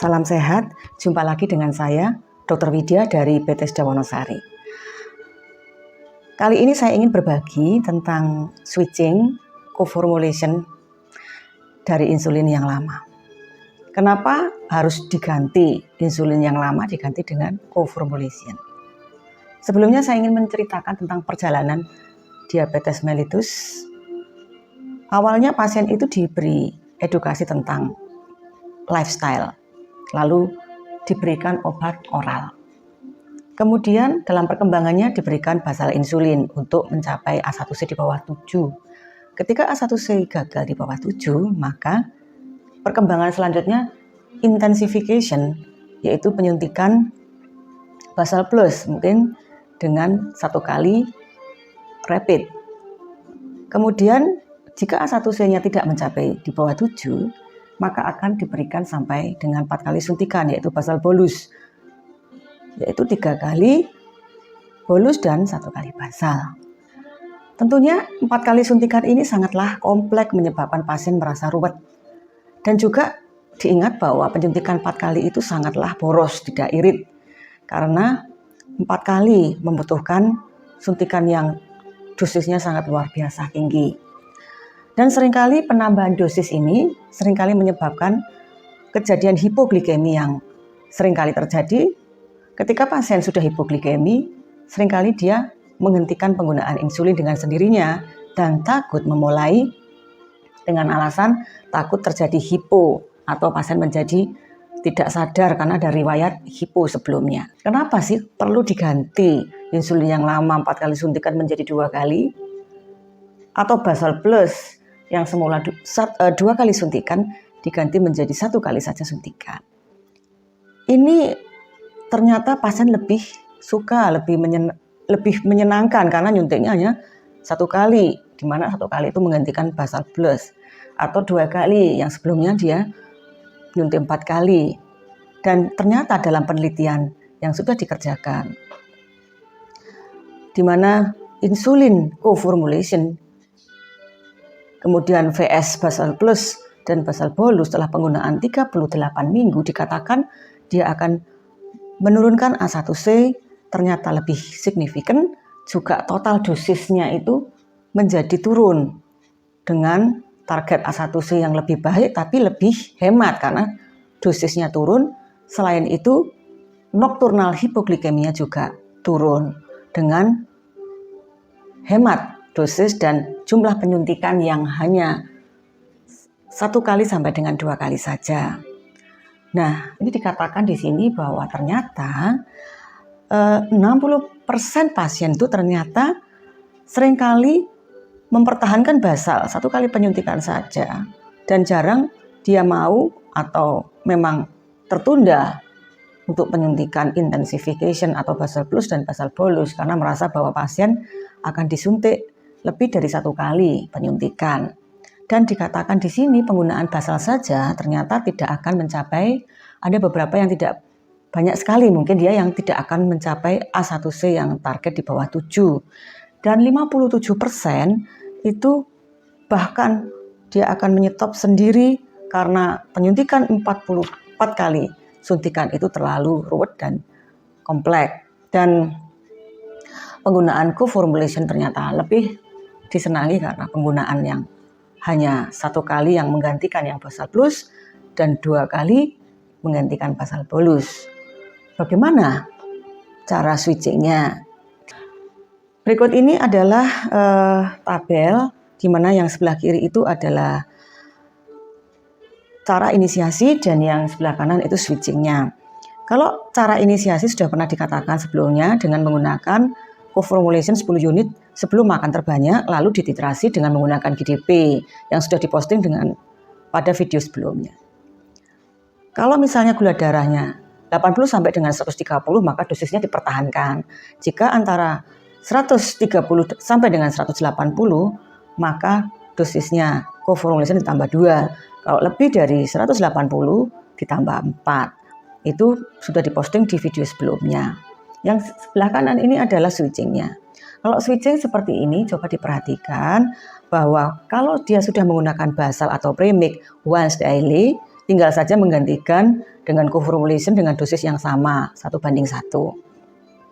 Salam sehat, jumpa lagi dengan saya, Dr. Widya dari PT Seda Wonosari. Kali ini saya ingin berbagi tentang switching co-formulation dari insulin yang lama. Kenapa harus diganti insulin yang lama diganti dengan co-formulation? Sebelumnya saya ingin menceritakan tentang perjalanan diabetes mellitus. Awalnya pasien itu diberi edukasi tentang lifestyle, lalu diberikan obat oral. Kemudian dalam perkembangannya diberikan basal insulin untuk mencapai A1C di bawah 7. Ketika A1C gagal di bawah 7, maka perkembangan selanjutnya intensification, yaitu penyuntikan basal plus mungkin dengan 1 kali rapid. Kemudian jika A1C-nya tidak mencapai di bawah 7, maka akan diberikan sampai dengan 4 kali suntikan, yaitu basal bolus, yaitu 3 kali bolus dan 1 kali basal. Tentunya 4 kali suntikan ini sangatlah kompleks menyebabkan pasien merasa ruwet. Dan juga diingat bahwa penyuntikan 4 kali itu sangatlah boros, tidak irit, karena 4 kali membutuhkan suntikan yang dosisnya sangat luar biasa tinggi. Dan seringkali penambahan dosis ini seringkali menyebabkan kejadian hipoglikemi yang seringkali terjadi. Ketika pasien sudah hipoglikemi, seringkali dia menghentikan penggunaan insulin dengan sendirinya dan takut memulai dengan alasan takut terjadi hipo atau pasien menjadi tidak sadar karena ada riwayat hipo sebelumnya. Kenapa sih perlu diganti insulin yang lama 4 kali suntikan menjadi 2 kali? Atau basal plus yang semula 2 kali suntikan diganti menjadi 1 kali saja suntikan. Ini ternyata pasien lebih suka, lebih menyenangkan karena nyuntiknya hanya 1 kali, di mana 1 kali itu menggantikan basal plus, atau 2 kali yang sebelumnya dia nyuntik 4 kali. Dan ternyata dalam penelitian yang sudah dikerjakan, di mana insulin co-formulation kemudian VS basal plus dan basal bolus setelah penggunaan 38 minggu dikatakan dia akan menurunkan A1C ternyata lebih signifikan, juga total dosisnya itu menjadi turun dengan target A1C yang lebih baik tapi lebih hemat karena dosisnya turun. Selain itu nocturnal hipoglikemia juga turun dengan hemat dosis dan jumlah penyuntikan yang hanya 1 kali sampai dengan 2 kali saja. Nah, ini dikatakan di sini bahwa ternyata 60% pasien itu ternyata seringkali mempertahankan basal 1 kali penyuntikan saja dan jarang dia mau atau memang tertunda untuk penyuntikan intensification atau basal plus dan basal bolus karena merasa bahwa pasien akan disuntik lebih dari 1 kali penyuntikan. Dan dikatakan di sini penggunaan basal saja ternyata tidak akan mencapai, ada beberapa yang tidak banyak sekali, mungkin dia yang tidak akan mencapai A1C yang target di bawah 7. Dan 57% itu bahkan dia akan menyetop sendiri karena penyuntikan 44 kali suntikan itu terlalu ruwet dan kompleks. Dan penggunaan co-formulation ternyata lebih disenangi karena penggunaan yang hanya 1 kali yang menggantikan yang basal plus dan 2 kali menggantikan basal bolus. Bagaimana cara switchingnya? Berikut ini adalah tabel di mana yang sebelah kiri itu adalah cara inisiasi dan yang sebelah kanan itu switchingnya. Kalau cara inisiasi sudah pernah dikatakan sebelumnya dengan menggunakan co-formulation 10 unit sebelum makan terbanyak lalu dititrasi dengan menggunakan GDP yang sudah diposting pada video sebelumnya. Kalau misalnya gula darahnya 80 sampai dengan 130 maka dosisnya dipertahankan. Jika antara 130 sampai dengan 180 maka dosisnya co-formulation ditambah 2. Kalau lebih dari 180 ditambah 4. Itu sudah diposting di video sebelumnya. Yang sebelah kanan ini adalah switchingnya. Kalau switching seperti ini coba diperhatikan bahwa kalau dia sudah menggunakan basal atau premix once daily tinggal saja menggantikan dengan co-formulation dengan dosis yang sama 1:1.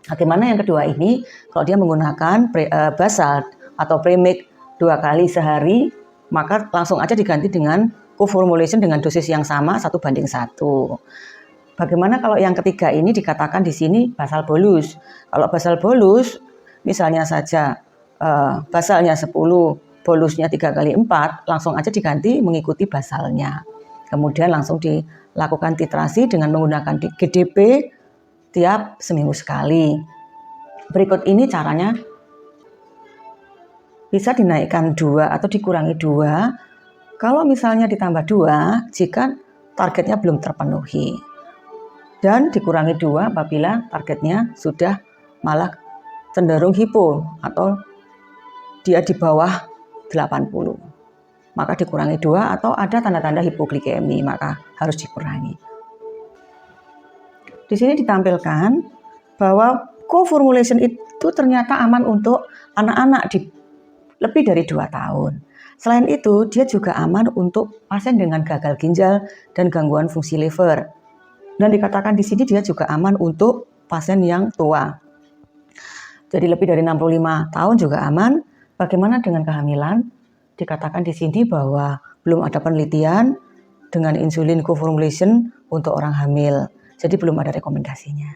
Bagaimana yang kedua ini, kalau dia menggunakan basal atau premix 2 kali sehari, maka langsung aja diganti dengan co-formulation dengan dosis yang sama 1:1. Bagaimana kalau yang ketiga ini dikatakan di sini basal bolus. Kalau basal bolus, misalnya saja basalnya 10, bolusnya 3x4, langsung aja diganti mengikuti basalnya. Kemudian langsung dilakukan titrasi dengan menggunakan GDP tiap seminggu sekali. Berikut ini caranya. Bisa dinaikkan 2 atau dikurangi 2. Kalau misalnya ditambah 2 jika targetnya belum terpenuhi. Dan dikurangi 2 apabila targetnya sudah malah cenderung hipo atau dia di bawah 80. Maka dikurangi 2 atau ada tanda-tanda hipoglikemi maka harus dikurangi. Di sini ditampilkan bahwa co-formulation itu ternyata aman untuk anak-anak di lebih dari 2 tahun. Selain itu, dia juga aman untuk pasien dengan gagal ginjal dan gangguan fungsi liver. Dan dikatakan di sini dia juga aman untuk pasien yang tua. Jadi lebih dari 65 tahun juga aman. Bagaimana dengan kehamilan? Dikatakan di sini bahwa belum ada penelitian dengan insulin co-formulation untuk orang hamil. Jadi belum ada rekomendasinya.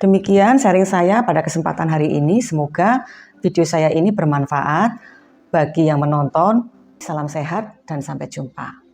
Demikian sharing saya pada kesempatan hari ini. Semoga video saya ini bermanfaat bagi yang menonton. Salam sehat dan sampai jumpa.